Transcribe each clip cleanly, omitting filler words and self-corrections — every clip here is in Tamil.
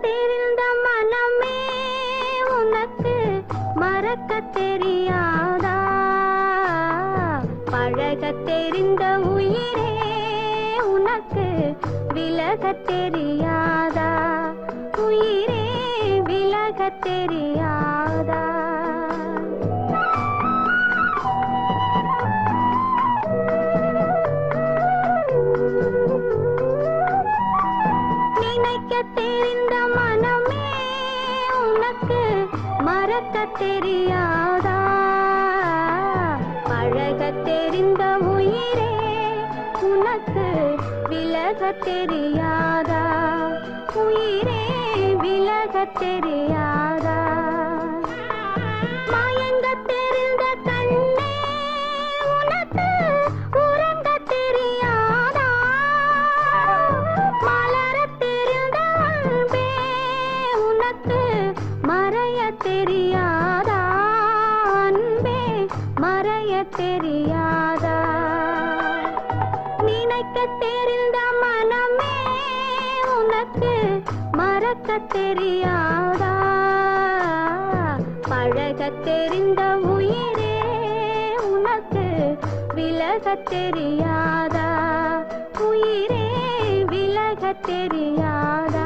தெரிந்த மனமே உனக்கு மறக்க தெரியாதா? பழக தெரிந்த உயிரே உனக்கு விலக தெரியாதா? உயிரே விலக தெரியாதா? தெரிந்த மனமே உனக்கு மறக்க தெரியாதா? பழக தெரிந்த உயிரே உனக்கு விலக தெரியாதா? உயிரே விலக தெரியாதா? மயங்க தெரிந்த கண்ணே உனக்கு உறங்க தெரியாதா? மலர தெரிந்த அன்பே உனக்கு மறைய தெரியாதா? அன்பே மறைய தெரியாதா? நினைக்க தெரிந்த மனமே உனக்கு மறக்க தெரியாதா? பழக தெரிந்த உயிரே உனக்கு விலக தெரியாதா? உயிரே விலக தெரியாதா?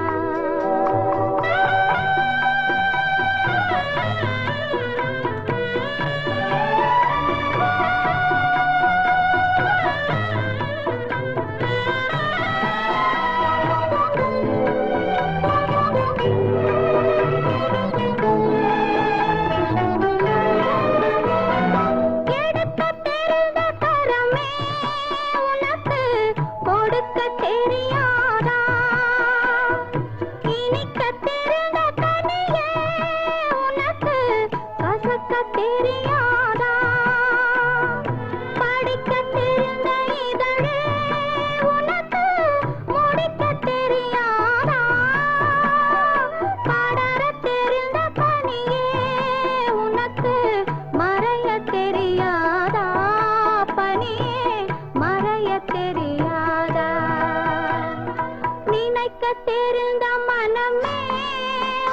தெரிந்த மனமே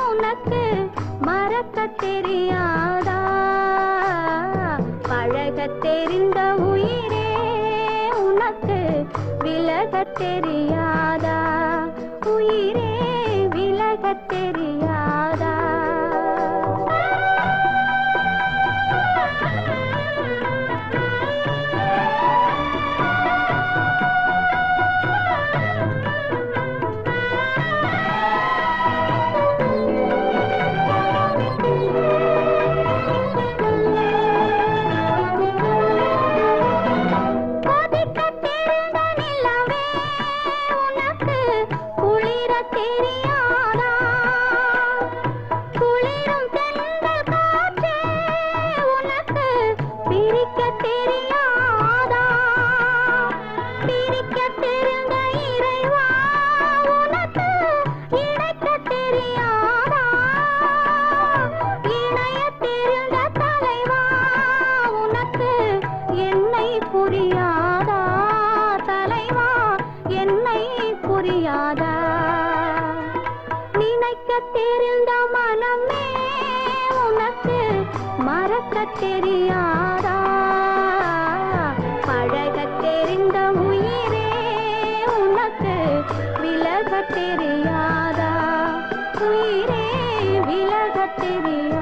உனக்கு மறக்க தெரியாதா? பழக தெரிந்த உயிரே உனக்கு விலக தெரியாதா? உயிரே விலக தெரியாதா? தெரியாதா? குளிரும் தென்றல் காற்றே உனக்கு பிரிக்க தெரியாதா? பிரிக்க தெரிந்த இறைவா உனக்கு இணைக்க தெரியாதா? இணைய தெரிந்த தலைவா உனக்கு என்னை புரியாதா? தலைவா என்னை புரியாதா? நினைக்க தெரிந்த மனமே உனக்கு மறக்க தெரியாதா? பழக தெரிந்த உயிரே உனக்கு விலக தெரியாதா? உயிரே விலக தெரியாதா?